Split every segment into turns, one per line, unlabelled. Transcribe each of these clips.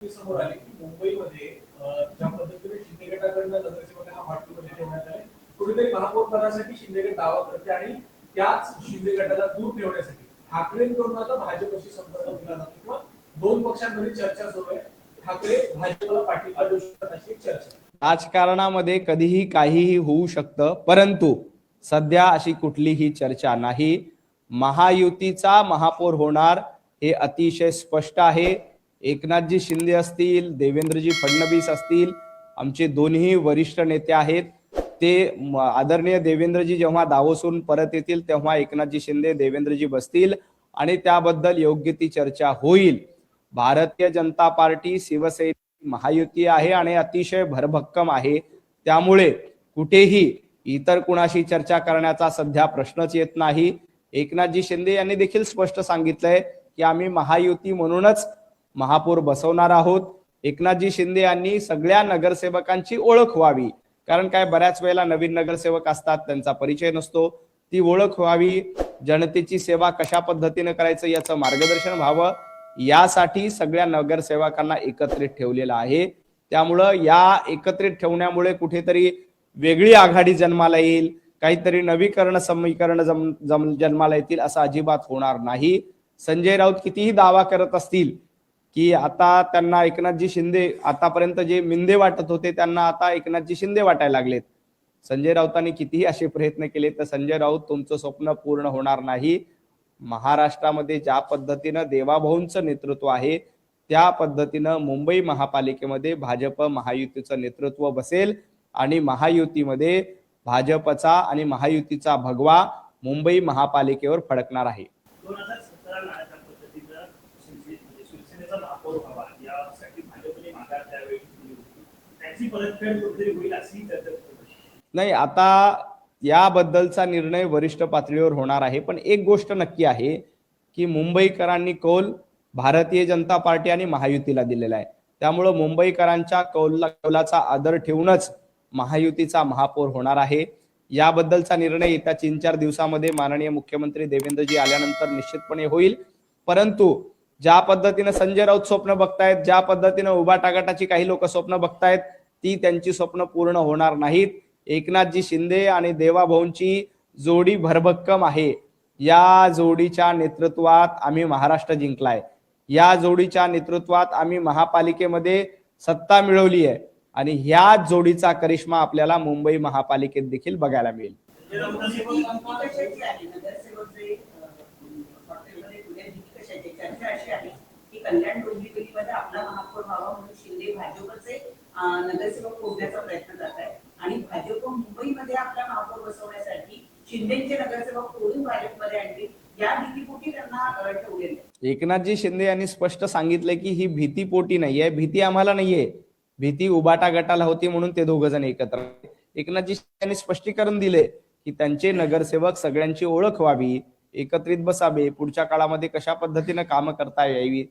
समोर आले की मुंबईमध्ये ज्या पद्धतीने शिंदे गटाकडनं नगरसेवकांना वाटपूमध्ये ठेवण्यात आले, कुठेतरी महापौर पदासाठी शिंदे गट दावा करते आणि त्याच शिंदे गटाला दूर ठेवण्यासाठी ठाकरेंकडून आता भाजपशी संपर्क केला जातो किंवा दोन पक्षांमध्ये चर्चा सुरू आहे. ठाकरे भाजपला पाठिंबा देऊ शकतात अशी चर्चा.
राजकारणामध्ये कधीही काहीही होऊ शकतं, परंतु सध्या अशी कुठलीही चर्चा नाही. महायुतीचा महापौर होणार हे अतिशय स्पष्ट आहे. एकनाथजी शिंदे असतील, देवेंद्रजी फडणवीस असतील, आमचे दोन्ही वरिष्ठ नेते आहेत. ते आदरणीय देवेंद्रजी जेव्हा दावोसून परत येतील तेव्हा एकनाथजी शिंदे देवेंद्रजी बसतील आणि त्याबद्दल योग्य ती चर्चा होईल. भारतीय जनता पार्टी शिवसेना महायुती आहे आणि अतिशय भरभक्कम आहे. त्यामुळे कुठेही इतर कुणाशी चर्चा करण्याचा सध्या प्रश्नच येत नाही. एकनाथजी शिंदे यांनी देखील स्पष्ट सांगितलंय की आम्ही महायुती म्हणूनच महापौर बसवणार आहोत. एकनाथजी शिंदे यांनी सगळ्या नगरसेवकांची ओळख व्हावी, कारण काय बऱ्याच वेळेला नवीन नगरसेवक असतात, त्यांचा परिचय नसतो. ती ओळख व्हावी, जनतेची सेवा कशा पद्धतीने करायचं याचं मार्गदर्शन व्हावं, यासाठी सगळ्या नगरसेवकांना एकत्रित ठेवलेलं आहे. त्यामुळं या एकत्रित ठेवण्यामुळे कुठेतरी वेगळी आघाडी जन्माला येईल, काहीतरी नवीकरण समीकरण जन्माला येतील असं अजिबात होणार नाही. संजय राऊत कितीही दावा करत असतील की आता त्यांना एकनाथजी शिंदे, आतापर्यंत जे मिंदे वाटत होते त्यांना आता एकनाथजी शिंदे वाटायला लागलेत. संजय राऊतांनी कितीही असे प्रयत्न केले तर संजय राऊत तुमचं स्वप्न पूर्ण होणार नाही. महाराष्ट्रामध्ये ज्या पद्धतीनं देवाभाऊंचं नेतृत्व आहे त्या पद्धतीनं मुंबई महापालिकेमध्ये भाजप महायुतीचं नेतृत्व बसेल आणि महायुतीमध्ये भाजपचा आणि महायुतीचा भगवा मुंबई महापालिकेवर फडकणार आहे. नाही, आता याबद्दलचा निर्णय वरिष्ठ पातळीवर होणार आहे. पण एक गोष्ट नक्की आहे की मुंबईकरांनी कौल भारतीय जनता पार्टी आणि महायुतीला दिलेला आहे. त्यामुळं मुंबईकरांच्या कौलाचा आदर ठेवूनच महायुतीचा महापौर होणार आहे. याबद्दलचा निर्णय येत्या 3-4 दिवसामध्ये माननीय मुख्यमंत्री देवेंद्रजी आल्यानंतर निश्चितपणे होईल. परंतु ज्या पद्धतीने संजय राऊत स्वप्न बघतायत, ज्या पद्धतीने उभाटा गटाची काही लोक स्वप्न बघतायत, ती त्यांची स्वप्न पूर्ण होणार नाहीत. एकनाथजी शिंदे आणि देवाभाऊंची जोडी भरभक्कम आहे. या जोडीच्या नेतृत्वात आम्ही महाराष्ट्र जिंकलाय. या जोडीच्या नेतृत्वात आम्ही महापालिकेमध्ये सत्ता मिळवली आहे आणि ह्या जोडीचा करिश्मा आपल्याला मुंबई महापालिकेत देखील बघायला मिळेल.
कल्याण डोंबिवलीमध्ये आपला महापौर व्हावा म्हणून शिंदे भाजपचे नगरसेवक होण्याचा प्रयत्न करत आहे आणि भाजप मुंबईमध्ये आपला महापौर बसवण्यासाठी शिंदेचे नगरसेवक तोडून भाजपमध्ये आणले, या भीतीपोटी त्यांना ठेवलेले.
एकनाथजी शिंदे यांनी स्पष्ट सांगितले की ही भीतीपोटी नाहीये, भीती आम्हाला नाहीये, भीती उबाटा गटाला होती म्हणून ते दोघ जण एकत्र. एकनाथजी शिंदे यांनी स्पष्टीकरण दिले की त्यांचे नगरसेवक सगळ्यांची ओळख व्हावी, एकत्रित बसावे, पुढच्या काळामध्ये कशा पद्धतीने काम करता यावी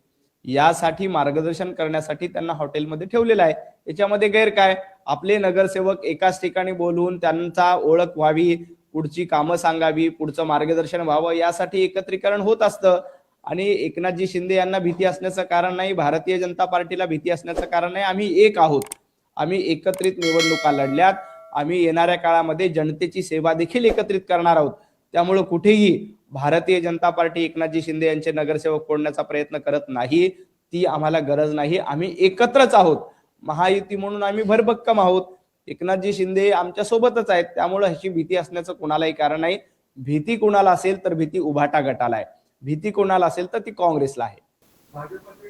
यासाठी मार्गदर्शन करण्यासाठी त्यांना हॉटेलमध्ये ठेवलेलं आहे. याच्यामध्ये गैर काय? आपले नगरसेवक एकाच ठिकाणी बोलवून त्यांचा ओळख व्हावी, पुढची कामं सांगावी, पुढचं मार्गदर्शन व्हावं, यासाठी एकत्रीकरण होत असतं. आणि एकनाथजी शिंदे यांना भीती असण्याचं कारण नाही, भारतीय जनता पार्टीला भीती असण्याचं कारण नाही. आम्ही एक आहोत, आम्ही एकत्रित निवडणुका लढल्यात, आम्ही येणाऱ्या काळामध्ये जनतेची सेवा देखील एकत्रित करणार आहोत. त्यामुळे कुठेही भारतीय जनता पार्टी एकनाथजी शिंदे यांचे नगरसेवक फोडण्याचा प्रयत्न करत नाही, ती आम्हाला गरज नाही. आम्ही एकत्रच आहोत, महायुती म्हणून आम्ही भरभक्कम आहोत. एकनाथजी शिंदे आमच्या सोबतच आहेत, त्यामुळे ह्याची भीती असण्याचं कोणालाही कारण नाही. भीती कोणाला असेल तर भीती उभाटा गटाला आहे, भीती कोणाला असेल तर ती काँग्रेसला आहे.
भाजपचे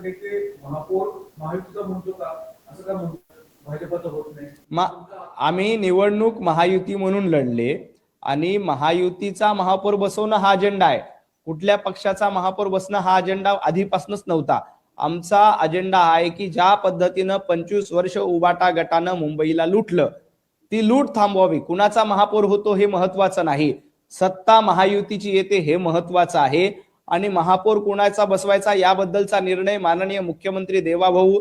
नेते महापौर महायुतीचा म्हणतो का, असं का म्हणतो?
आम्ही निवडणूक महायुती म्हणून लढले आणि महायुतीचा महापौर बसवणं हा अजेंडा आहे. कुठल्या पक्षाचा महापौर बसणं हा अजेंडा आधीपासूनच नव्हता. आमचा अजेंडा आहे की ज्या पद्धतीनं 25 वर्ष उबाटा गटानं मुंबईला लुटलं, ती लूट थांबवावी. कुणाचा महापौर होतो हे महत्वाचं नाही, सत्ता महायुतीची येते हे महत्वाचं आहे. आणि महापौर कुणाचा बसवायचा याबद्दलचा निर्णय माननीय मुख्यमंत्री देवाभाऊ,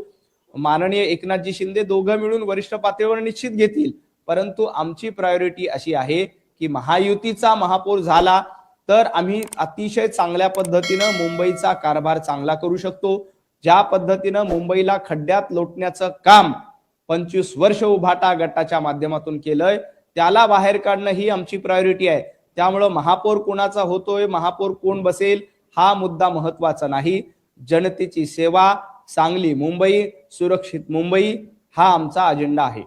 माननीय एकनाथजी शिंदे दोघं मिळून वरिष्ठ पातळीवर निश्चित घेतील. परंतु आमची प्रायोरिटी अशी आहे की महायुतीचा महापौर झाला तर आम्ही अतिशय चांगल्या पद्धतीनं मुंबईचा कारभार चांगला करू शकतो. ज्या पद्धतीनं मुंबईला खड्ड्यात लोटण्याचं काम 25 वर्ष उभाटा गटाच्या माध्यमातून केलंय, त्याला बाहेर काढणं ही आमची प्रायोरिटी आहे. त्यामुळं महापौर कोणाचा होतोय, महापौर कोण बसेल हा मुद्दा महत्वाचा नाही. जनतेची सेवा, चांगली मुंबई, सुरक्षित मुंबई हा आमचा अजेंडा आहे.